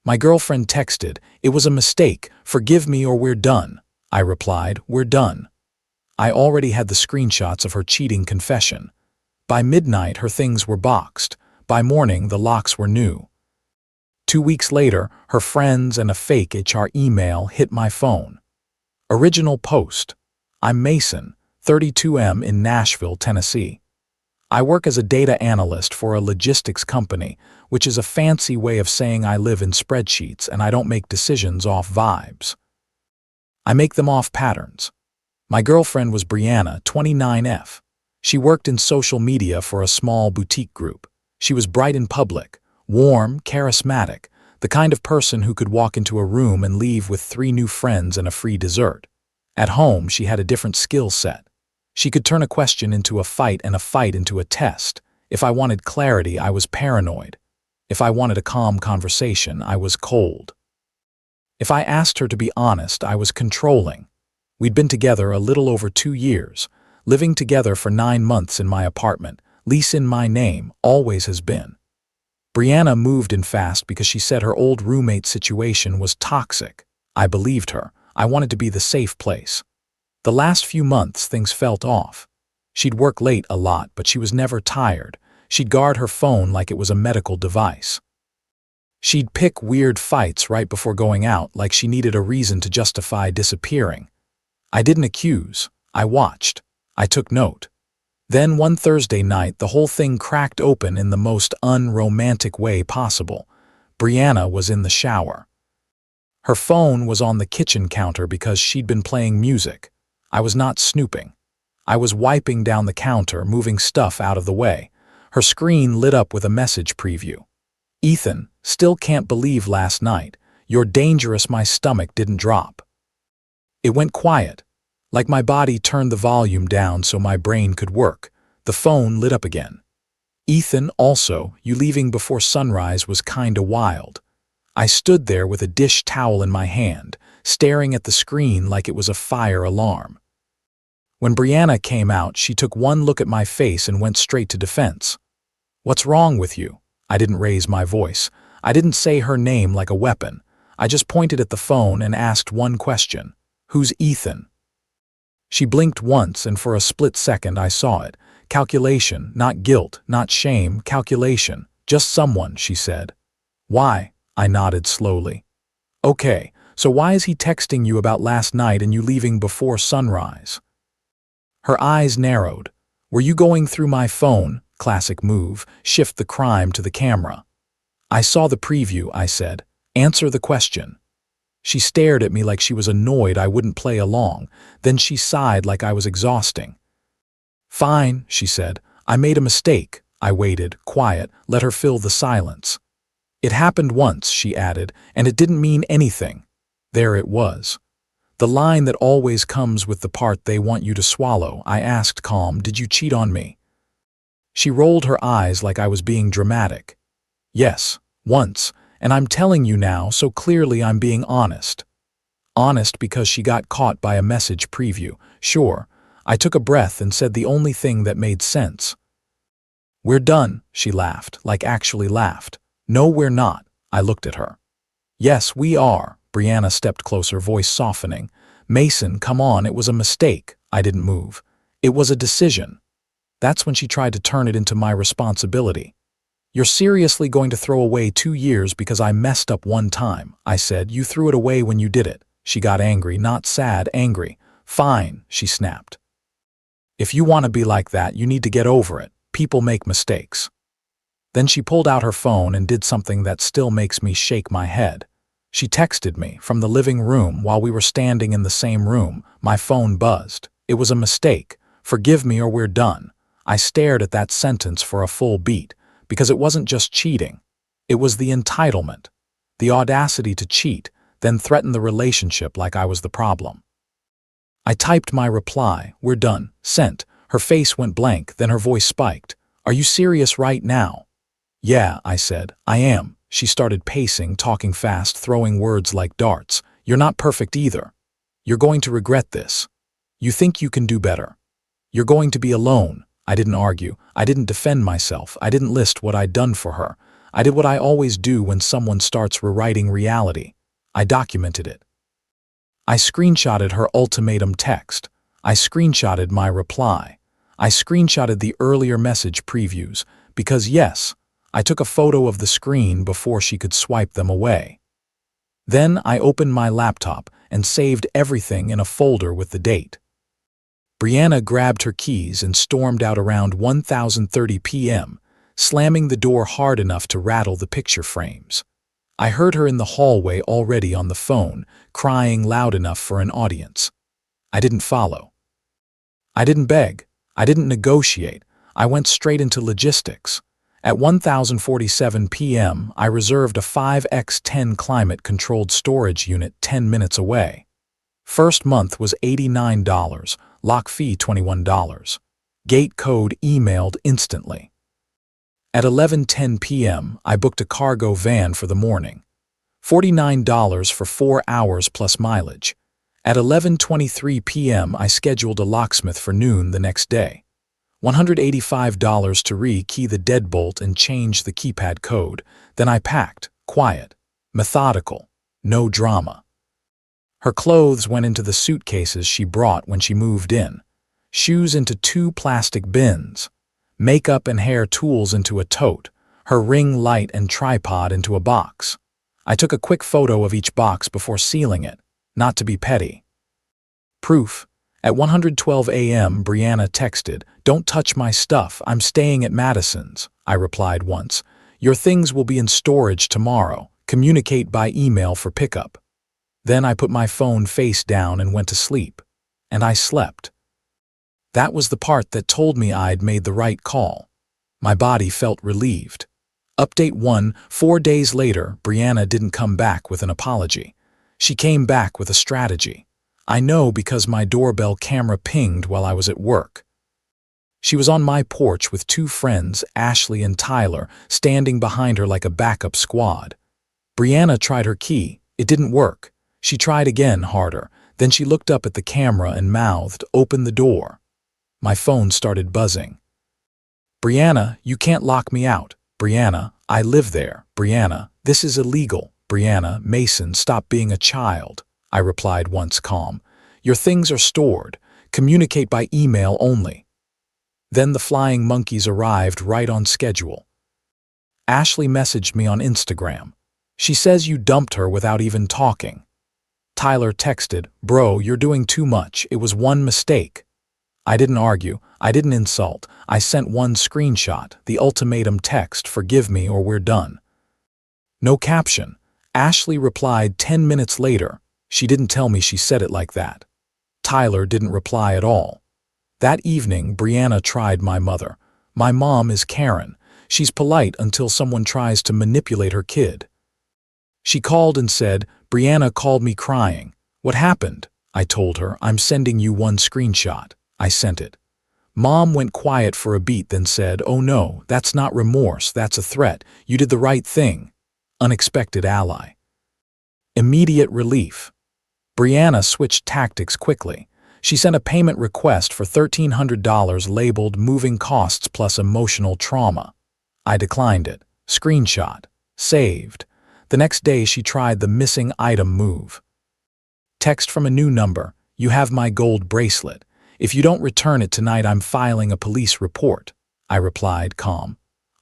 My girlfriend texted, "It was a mistake. Forgive me or we're done." I replied, "We're done." I already had the screenshots of her cheating confession. By midnight, her things were boxed. By morning, the locks were new. 2 weeks later, her friends and a fake HR email hit my phone. Original post. I'm Mason, 32M in Nashville, Tennessee. I work as a data analyst for a logistics company, which is a fancy way of saying I live in spreadsheets and I don't make decisions off vibes. I make them off patterns. My girlfriend was Brianna, 29F. She worked in social media for a small boutique group. She was bright in public, warm, charismatic, the kind of person who could walk into a room and leave with 3 new friends and a free dessert. At home, she had a different skill set. She could turn a question into a fight and a fight into a test. If I wanted clarity, I was paranoid. If I wanted a calm conversation, I was cold. If I asked her to be honest, I was controlling. We'd been together a little over 2 years, living together for 9 months in my apartment, lease in my name, always has been. Brianna moved in fast because she said her old roommate situation was toxic. I believed her. I wanted to be the safe place. The last few months, things felt off. She'd work late a lot, but she was never tired. She'd guard her phone like it was a medical device. She'd pick weird fights right before going out, like she needed a reason to justify disappearing. I didn't accuse. I watched. I took note. Then one Thursday night, the whole thing cracked open in the most unromantic way possible. Brianna was in the shower. Her phone was on the kitchen counter because she'd been playing music. I was not snooping. I was wiping down the counter, moving stuff out of the way. Her screen lit up with a message preview. "Ethan, still can't believe last night. You're dangerous." My stomach didn't drop. It went quiet, like my body turned the volume down so my brain could work. The phone lit up again. "Ethan, also, you leaving before sunrise was kinda wild." I stood there with a dish towel in my hand, staring at the screen like it was a fire alarm. When Brianna came out, she took one look at my face and went straight to defense. "What's wrong with you?" I didn't raise my voice. I didn't say her name like a weapon. I just pointed at the phone and asked one question. "Who's Ethan?" She blinked once, and for a split second I saw it. Calculation, not guilt, not shame, calculation. "Just someone," she said. "Why?" I nodded slowly. "Okay, so why is he texting you about last night and you leaving before sunrise?" Her eyes narrowed. "Were you going through my phone?" Classic move, shift the crime to the camera. "I saw the preview," I said. "Answer the question." She stared at me like she was annoyed I wouldn't play along. Then she sighed like I was exhausting. "Fine," she said. "I made a mistake." I waited, quiet, let her fill the silence. "It happened once," she added, "and it didn't mean anything." There it was. The line that always comes with the part they want you to swallow. I asked calm, "Did you cheat on me?" She rolled her eyes like I was being dramatic. "Yes, once, and I'm telling you now, so clearly I'm being honest." Honest because she got caught by a message preview. Sure. I took a breath and said the only thing that made sense. "We're done," she laughed, like actually laughed. "No, we're not." I looked at her. "Yes, we are." Brianna stepped closer, voice softening. "Mason, come on, it was a mistake." I didn't move. "It was a decision." That's when she tried to turn it into my responsibility. "You're seriously going to throw away 2 years because I messed up one time?" I said. "You threw it away when you did it." She got angry, not sad, angry. "Fine," she snapped. "If you want to be like that, you need to get over it. People make mistakes." Then she pulled out her phone and did something that still makes me shake my head. She texted me from the living room while we were standing in the same room. My phone buzzed. "It was a mistake. Forgive me or we're done." I stared at that sentence for a full beat, because it wasn't just cheating. It was the entitlement, the audacity to cheat, then threaten the relationship like I was the problem. I typed my reply, "We're done," sent. Her face went blank, then her voice spiked. "Are you serious right now?" "Yeah," I said. "I am." She started pacing, talking fast, throwing words like darts. "You're not perfect either. You're going to regret this. You think you can do better. You're going to be alone." I didn't argue. I didn't defend myself. I didn't list what I'd done for her. I did what I always do when someone starts rewriting reality. I documented it. I screenshotted her ultimatum text. I screenshotted my reply. I screenshotted the earlier message previews because, yes, I took a photo of the screen before she could swipe them away. Then I opened my laptop and saved everything in a folder with the date. Brianna grabbed her keys and stormed out around 10:30 p.m., slamming the door hard enough to rattle the picture frames. I heard her in the hallway already on the phone, crying loud enough for an audience. I didn't follow. I didn't beg. I didn't negotiate. I went straight into logistics. At 10:47 p.m., I reserved a 5x10 climate-controlled storage unit 10 minutes away. First month was $89, lock fee $21. Gate code emailed instantly. At 11:10 p.m., I booked a cargo van for the morning. $49 for 4 hours plus mileage. At 11:23 p.m., I scheduled a locksmith for noon the next day. $185 to re-key the deadbolt and change the keypad code. Then I packed, quiet, methodical, no drama. Her clothes went into the suitcases she brought when she moved in, shoes into 2 plastic bins, makeup and hair tools into a tote, her ring light and tripod into a box. I took a quick photo of each box before sealing it, not to be petty. Proof. At 1:12 a.m., Brianna texted, "Don't touch my stuff, I'm staying at Madison's." I replied once, "Your things will be in storage tomorrow. Communicate by email for pickup." Then I put my phone face down and went to sleep. And I slept. That was the part that told me I'd made the right call. My body felt relieved. Update 1, 4 days later, Brianna didn't come back with an apology. She came back with a strategy. I know because my doorbell camera pinged while I was at work. She was on my porch with 2 friends, Ashley and Tyler, standing behind her like a backup squad. Brianna tried her key. It didn't work. She tried again, harder. Then she looked up at the camera and mouthed, "Open the door." My phone started buzzing. "Brianna, you can't lock me out. Brianna, I live there. Brianna, this is illegal. Brianna, Mason, stop being a child." I replied once calm. "Your things are stored. Communicate by email only." Then the flying monkeys arrived right on schedule. Ashley messaged me on Instagram. She says you dumped her without even talking. Tyler texted, "Bro, you're doing too much. It was one mistake." I didn't argue. I didn't insult. I sent one screenshot, the ultimatum text, "Forgive me or we're done." No caption. Ashley replied 10 minutes later. She didn't tell me she said it like that. Tyler didn't reply at all. That evening, Brianna tried my mother. My mom is Karen. She's polite until someone tries to manipulate her kid. She called and said, "Brianna called me crying." "What happened?" I told her. "I'm sending you one screenshot." I sent it. Mom went quiet for a beat, then said, "Oh no, that's not remorse, that's a threat. You did the right thing." Unexpected ally. Immediate relief. Brianna switched tactics quickly. She sent a payment request for $1,300 labeled "moving costs plus emotional trauma." I declined it. Screenshot. Saved. The next day she tried the missing item move. Text from a new number, "You have my gold bracelet. If you don't return it tonight, I'm filing a police report." I replied, calm.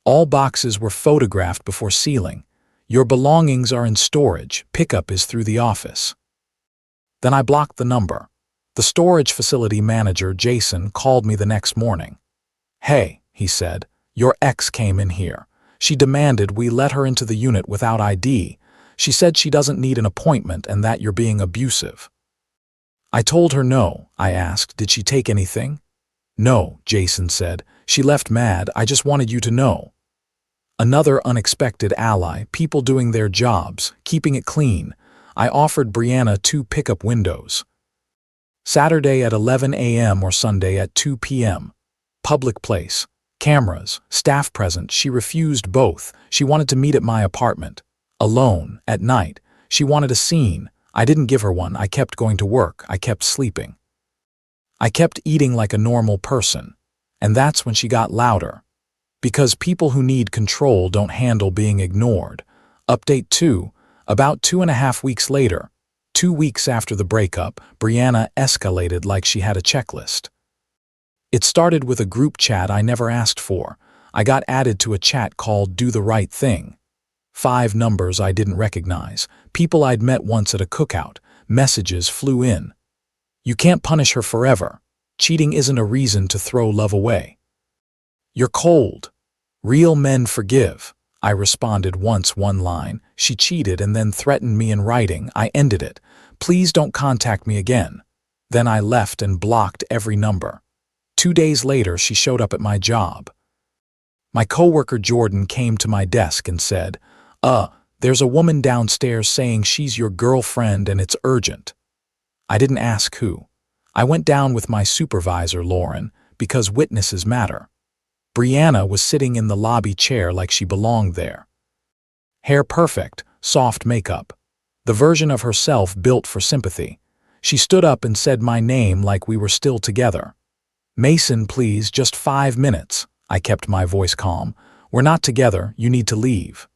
All boxes were photographed before sealing. "Your belongings are in storage. Pickup is through the office." Then I blocked the number. The storage facility manager, Jason, called me the next morning. "Hey," he said, "your ex came in here. She demanded we let her into the unit without ID. She said she doesn't need an appointment and that you're being abusive." I told her no. I asked, "Did she take anything?" "No," Jason said. "She left mad. I just wanted you to know." Another unexpected ally, people doing their jobs, keeping it clean. I offered Brianna 2 pickup windows. Saturday at 11 a.m. or Sunday at 2 p.m. Public place. Cameras, staff present. She refused both. She wanted to meet at my apartment. Alone, at night. She wanted a scene. I didn't give her one. I kept going to work. I kept sleeping. I kept eating like a normal person. And that's when she got louder. Because people who need control don't handle being ignored. Update 2. About 2.5 weeks later, 2 weeks after the breakup, Brianna escalated like she had a checklist. It started with a group chat I never asked for. I got added to a chat called Do the Right Thing. 5 numbers I didn't recognize, people I'd met once at a cookout, messages flew in. You can't punish her forever. Cheating isn't a reason to throw love away. You're cold. Real men forgive. I responded once one line. She cheated and then threatened me in writing. I ended it. Please don't contact me again. Then I left and blocked every number. 2 days later, she showed up at my job. My coworker Jordan came to my desk and said, there's a woman downstairs saying she's your girlfriend and it's urgent. I didn't ask who. I went down with my supervisor, Lauren, because witnesses matter. Brianna was sitting in the lobby chair like she belonged there. Hair perfect, soft makeup. The version of herself built for sympathy. She stood up and said my name like we were still together. Mason, please, just 5 minutes. I kept my voice calm. We're not together, you need to leave.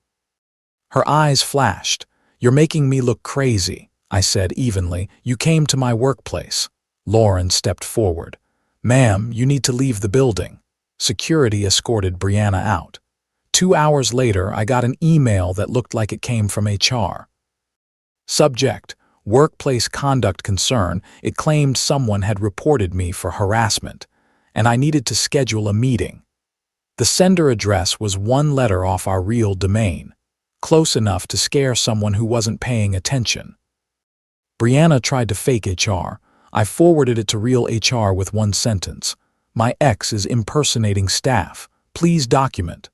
Her eyes flashed. You're making me look crazy, I said evenly. You came to my workplace. Lauren stepped forward. Ma'am, you need to leave the building. Security escorted Brianna out. 2 hours later, I got an email that looked like it came from HR. Subject: workplace conduct concern. It claimed someone had reported me for harassment, and I needed to schedule a meeting. The sender address was 1 letter off our real domain, close enough to scare someone who wasn't paying attention. Brianna tried to fake HR. I forwarded it to real HR with 1 sentence. My ex is impersonating staff. Please document.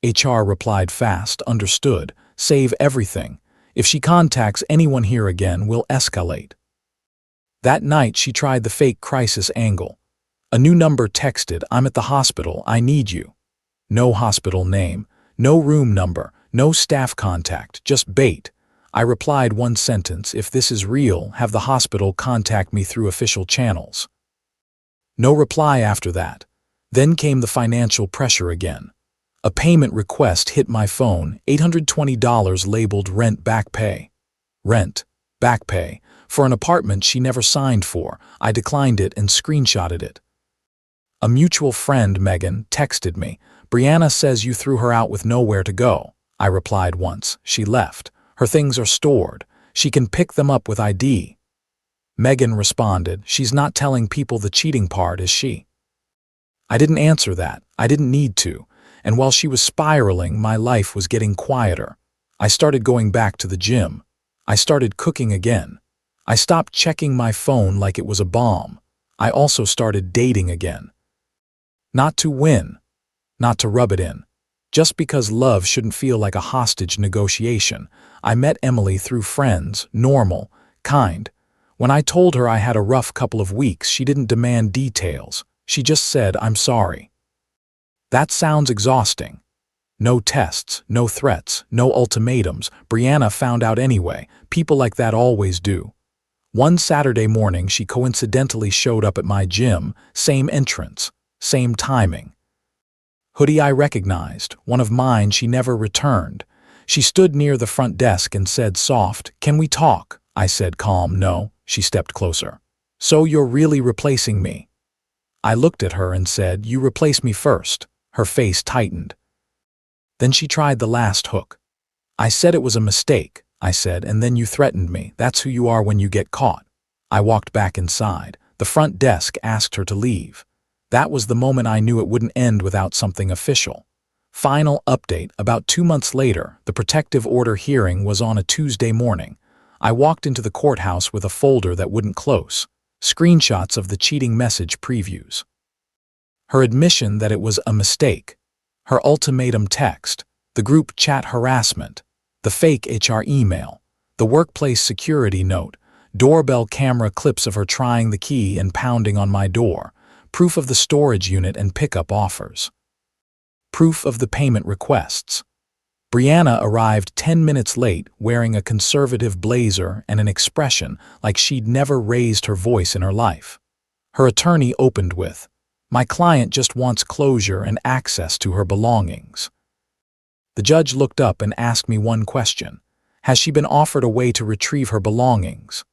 HR replied fast, understood, save everything. If she contacts anyone here again, we'll escalate. That night, she tried the fake crisis angle. A new number texted, I'm at the hospital, I need you. No hospital name, no room number, no staff contact, just bait. I replied 1 sentence, if this is real, have the hospital contact me through official channels. No reply after that. Then came the financial pressure again. A payment request hit my phone, $820 labeled rent back pay. Rent, back pay, for an apartment she never signed for. I declined it and screenshotted it. A mutual friend, Megan, texted me. Brianna says you threw her out with nowhere to go. I replied once. She left. Her things are stored. She can pick them up with ID. Megan responded, she's not telling people the cheating part, is she? I didn't answer that. I didn't need to. And while she was spiraling, my life was getting quieter. I started going back to the gym. I started cooking again. I stopped checking my phone like it was a bomb. I also started dating again. Not to win, not to rub it in. Just because love shouldn't feel like a hostage negotiation. I met Emily through friends, normal, kind. When I told her I had a rough couple of weeks, she didn't demand details. She just said, I'm sorry. That sounds exhausting. No tests, no threats, no ultimatums. Brianna found out anyway. People like that always do. One Saturday morning, she coincidentally showed up at my gym, same entrance, same timing. Hoodie I recognized, one of mine she never returned. She stood near the front desk and said soft, can we talk? I said calm, no. She stepped closer. So you're really replacing me? I looked at her and said, you replace me first. Her face tightened. Then she tried the last hook. I said it was a mistake, I said, and then you threatened me. That's who you are when you get caught. I walked back inside. The front desk asked her to leave. That was the moment I knew it wouldn't end without something official. Final update, about 2 months later, the protective order hearing was on a Tuesday morning. I walked into the courthouse with a folder that wouldn't close. Screenshots of the cheating message previews. Her admission that it was a mistake. Her ultimatum text. The group chat harassment. The fake HR email. The workplace security note. Doorbell camera clips of her trying the key and pounding on my door. Proof of the storage unit and pickup offers. Proof of the payment requests. Brianna arrived 10 minutes late wearing a conservative blazer and an expression like she'd never raised her voice in her life. Her attorney opened with, My client just wants closure and access to her belongings. The judge looked up and asked me one question. Has she been offered a way to retrieve her belongings?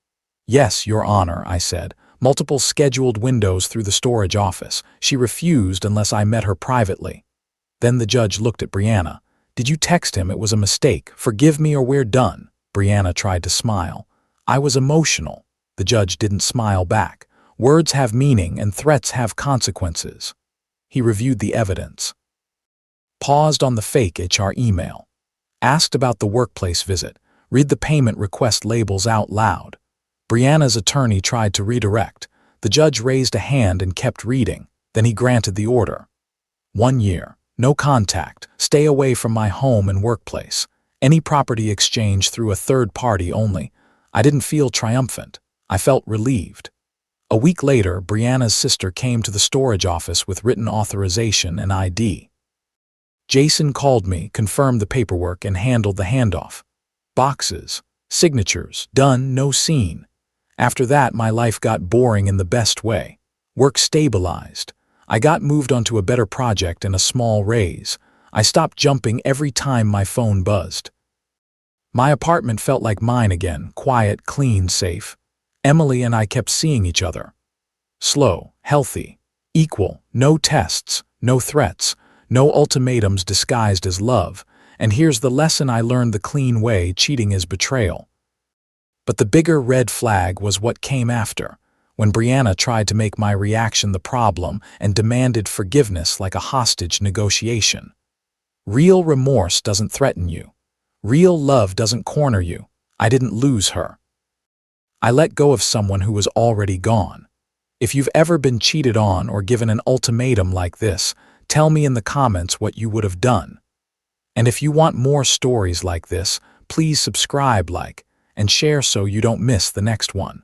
Yes, Your Honor, I said. Multiple scheduled windows through the storage office. She refused unless I met her privately. Then the judge looked at Brianna. Did you text him? It was a mistake. Forgive me or we're done. Brianna tried to smile. I was emotional. The judge didn't smile back. Words have meaning and threats have consequences. He reviewed the evidence. Paused on the fake HR email. Asked about the workplace visit. Read the payment request labels out loud. Brianna's attorney tried to redirect. The judge raised a hand and kept reading. Then he granted the order. 1 year. No contact. Stay away from my home and workplace. Any property exchange through a third party only. I didn't feel triumphant. I felt relieved. A week later, Brianna's sister came to the storage office with written authorization and ID. Jason called me, confirmed the paperwork, and handled the handoff. Boxes, signatures, done, no scene. After that, my life got boring in the best way. Work stabilized. I got moved onto a better project and a small raise. I stopped jumping every time my phone buzzed. My apartment felt like mine again, quiet, clean, safe. Emily and I kept seeing each other. Slow, healthy, equal, no tests, no threats, no ultimatums disguised as love. And here's the lesson I learned the clean way: cheating is betrayal. But the bigger red flag was what came after, when Brianna tried to make my reaction the problem and demanded forgiveness like a hostage negotiation. Real remorse doesn't threaten you. Real love doesn't corner you. I didn't lose her. I let go of someone who was already gone. If you've ever been cheated on or given an ultimatum like this, tell me in the comments what you would have done. And if you want more stories like this, please subscribe, like, and share so you don't miss the next one.